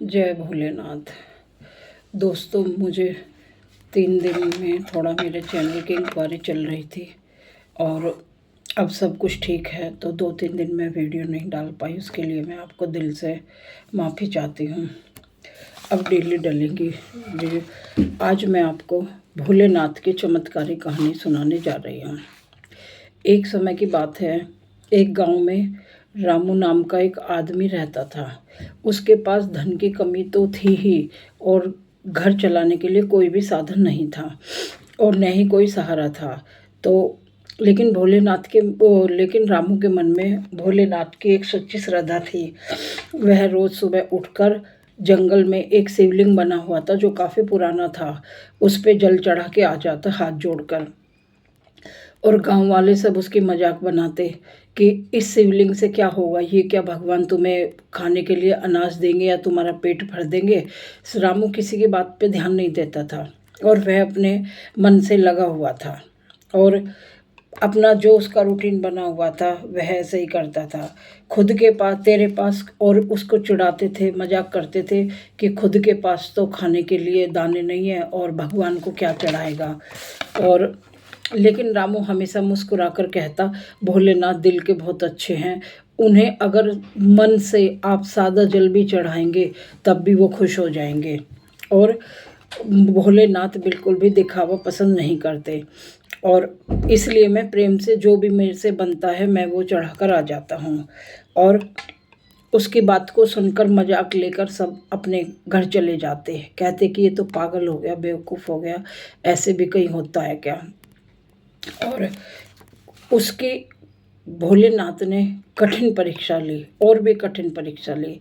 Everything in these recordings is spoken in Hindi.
जय भोलेनाथ। दोस्तों, मुझे 3 दिन में थोड़ा मेरे चैनल की इंक्वायरी चल रही थी और अब सब कुछ ठीक है, तो 2-3 दिन में वीडियो नहीं डाल पाई। उसके लिए मैं आपको दिल से माफ़ी चाहती हूँ। अब डेली डलेंगी वीडियो। आज मैं आपको भोलेनाथ की चमत्कारी कहानी सुनाने जा रही हूँ। एक समय की बात है, एक गांव में रामू नाम का एक आदमी रहता था। उसके पास धन की कमी तो थी ही और घर चलाने के लिए कोई भी साधन नहीं था और न ही कोई सहारा था। तो लेकिन रामू के मन में भोलेनाथ की एक सच्ची श्रद्धा थी। वह रोज़ सुबह उठकर जंगल में एक शिवलिंग बना हुआ था जो काफ़ी पुराना था। उस पे जल चढ़ा के आ जाता हाथ जोड़कर। और गांव वाले सब उसकी मजाक बनाते कि इस शिवलिंग से क्या होगा, ये क्या भगवान तुम्हें खाने के लिए अनाज देंगे या तुम्हारा पेट भर देंगे। रामू किसी की बात पे ध्यान नहीं देता था और वह अपने मन से लगा हुआ था और अपना जो उसका रूटीन बना हुआ था वह ऐसे ही करता था। खुद के पास तेरे पास और उसको चिढ़ाते थे, मजाक करते थे कि खुद के पास तो खाने के लिए दाने नहीं है और भगवान को क्या चढ़ाएगा। और लेकिन रामू हमेशा मुस्कुराकर कहता, भोलेनाथ दिल के बहुत अच्छे हैं, उन्हें अगर मन से आप सादा जल भी चढ़ाएंगे तब भी वो खुश हो जाएंगे। और भोलेनाथ बिल्कुल भी दिखावा पसंद नहीं करते और इसलिए मैं प्रेम से जो भी मेरे से बनता है मैं वो चढ़ाकर आ जाता हूँ। और उसकी बात को सुनकर मजाक लेकर सब अपने घर चले जाते हैं। कहते कि ये तो पागल हो गया, बेवकूफ़ हो गया, ऐसे भी कहीं होता है क्या। और उसकी भोलेनाथ ने कठिन परीक्षा ली और भी कठिन परीक्षा ली।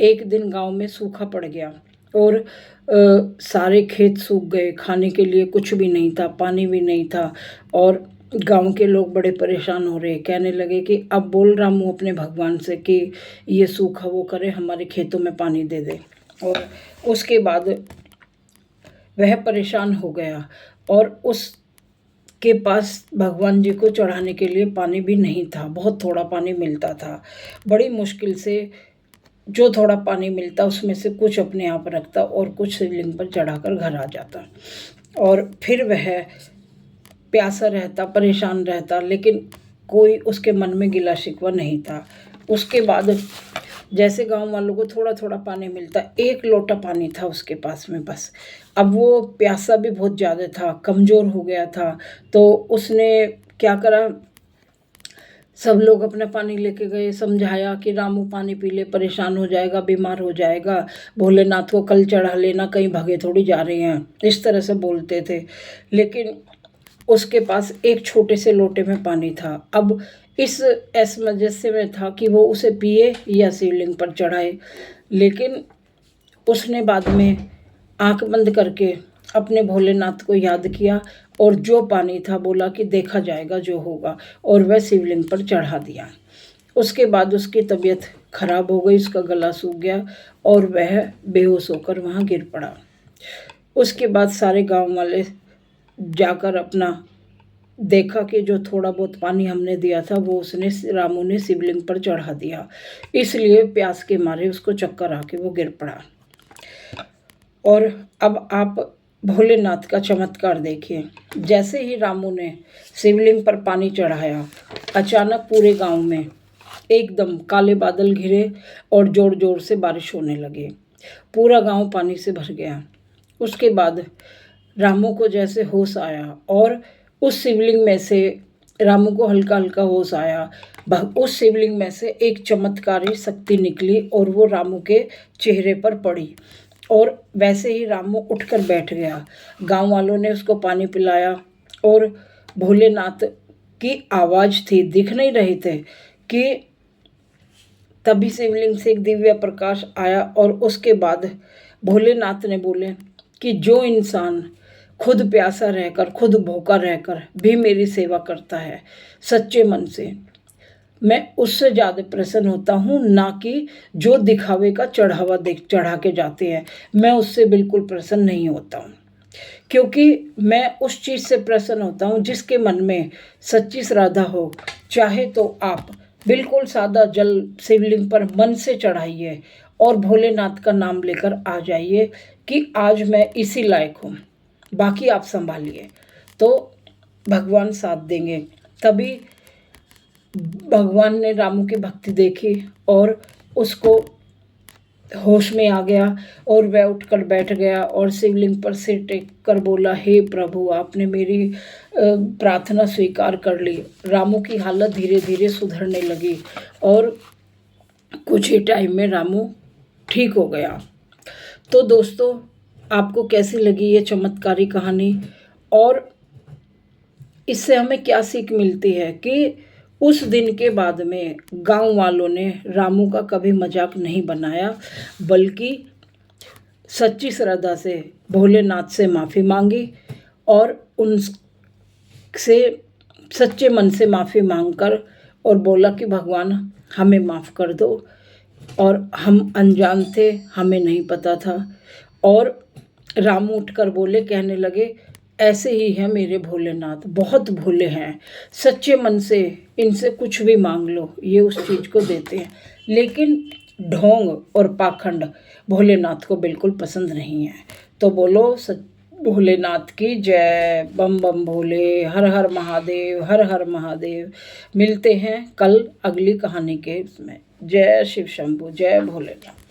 एक दिन गांव में सूखा पड़ गया और सारे खेत सूख गए, खाने के लिए कुछ भी नहीं था, पानी भी नहीं था। और गांव के लोग बड़े परेशान हो रहे, कहने लगे कि अब बोल रामू अपने भगवान से कि ये सूखा वो करे, हमारे खेतों में पानी दे दे। और उसके बाद वह परेशान हो गया और उस के पास भगवान जी को चढ़ाने के लिए पानी भी नहीं था, बहुत थोड़ा पानी मिलता था। बड़ी मुश्किल से जो थोड़ा पानी मिलता उसमें से कुछ अपने आप रखता और कुछ शिवलिंग पर चढ़ाकर घर आ जाता। और फिर वह प्यासा रहता, परेशान रहता, लेकिन कोई उसके मन में गिला शिकवा नहीं था। उसके बाद जैसे गांव वालों को थोड़ा थोड़ा पानी मिलता, 1 लोटा पानी था उसके पास में बस। अब वो प्यासा भी बहुत ज़्यादा था, कमज़ोर हो गया था। तो उसने क्या करा, सब लोग अपना पानी लेके गए, समझाया कि रामू पानी पी ले, परेशान हो जाएगा, बीमार हो जाएगा, भोलेनाथ को कल चढ़ा लेना, कहीं भगे थोड़ी जा रहे हैं, इस तरह से बोलते थे। लेकिन उसके पास एक छोटे से लोटे में पानी था। अब इस असमंजस में था कि वो उसे पिए या शिवलिंग पर चढ़ाए। लेकिन उसने बाद में आंख बंद करके अपने भोलेनाथ को याद किया और जो पानी था बोला कि देखा जाएगा जो होगा, और वह शिवलिंग पर चढ़ा दिया। उसके बाद उसकी तबीयत खराब हो गई, उसका गला सूख गया और वह बेहोश होकर वहाँ गिर पड़ा। उसके बाद सारे गांव वाले जाकर अपना देखा कि जो थोड़ा बहुत पानी हमने दिया था वो उसने रामू ने शिवलिंग पर चढ़ा दिया, इसलिए प्यास के मारे उसको चक्कर आके वो गिर पड़ा। और अब आप भोलेनाथ का चमत्कार देखिए। जैसे ही रामू ने शिवलिंग पर पानी चढ़ाया, अचानक पूरे गांव में एकदम काले बादल घिरे और जोर जोर से बारिश होने लगी। पूरा गांव पानी से भर गया। उसके बाद रामू को जैसे होश आया और उस शिवलिंग में से रामू को हल्का हल्का होश आया। उस शिवलिंग में से एक चमत्कारी शक्ति निकली और वो रामू के चेहरे पर पड़ी और वैसे ही रामू उठकर बैठ गया। गांव वालों ने उसको पानी पिलाया और भोलेनाथ की आवाज़ थी, दिख नहीं रहे थे, कि तभी शिवलिंग से एक दिव्य प्रकाश आया। और उसके बाद भोलेनाथ ने बोले कि जो इंसान खुद प्यासा रहकर, खुद भूखा रहकर भी मेरी सेवा करता है सच्चे मन से, मैं उससे ज़्यादा प्रसन्न होता हूँ, ना कि जो दिखावे का चढ़ावा चढ़ा के जाते हैं। मैं उससे बिल्कुल प्रसन्न नहीं होता हूँ, क्योंकि मैं उस चीज़ से प्रसन्न होता हूँ जिसके मन में सच्ची श्रद्धा हो। चाहे तो आप बिल्कुल सादा जल शिवलिंग पर मन से चढ़ाइए और भोलेनाथ का नाम लेकर आ जाइए कि आज मैं इसी लायक हूँ, बाकी आप संभालिए। तो भगवान साथ देंगे। तभी भगवान ने रामू की भक्ति देखी और उसको होश में आ गया और वह उठकर बैठ गया और शिवलिंग पर सिर टेक कर बोला, हे प्रभु, आपने मेरी प्रार्थना स्वीकार कर ली। रामू की हालत धीरे धीरे सुधरने लगी और कुछ ही टाइम में रामू ठीक हो गया। तो दोस्तों, आपको कैसी लगी ये चमत्कारी कहानी और इससे हमें क्या सीख मिलती है कि उस दिन के बाद में गांव वालों ने रामू का कभी मजाक नहीं बनाया, बल्कि सच्ची श्रद्धा से भोलेनाथ से माफ़ी मांगी और उनसे सच्चे मन से माफ़ी मांगकर और बोला कि भगवान हमें माफ़ कर दो और हम अनजान थे, हमें नहीं पता था। और रामू उठकर बोले, कहने लगे, ऐसे ही है मेरे भोलेनाथ, बहुत भोले हैं, सच्चे मन से इनसे कुछ भी मांग लो ये उस चीज़ को देते हैं। लेकिन ढोंग और पाखंड भोलेनाथ को बिल्कुल पसंद नहीं है। तो बोलो भोलेनाथ की जय। बम बम भोले, हर हर महादेव, हर हर महादेव। मिलते हैं कल अगली कहानी के इसमें। जय शिव शंभू, जय भोलेनाथ।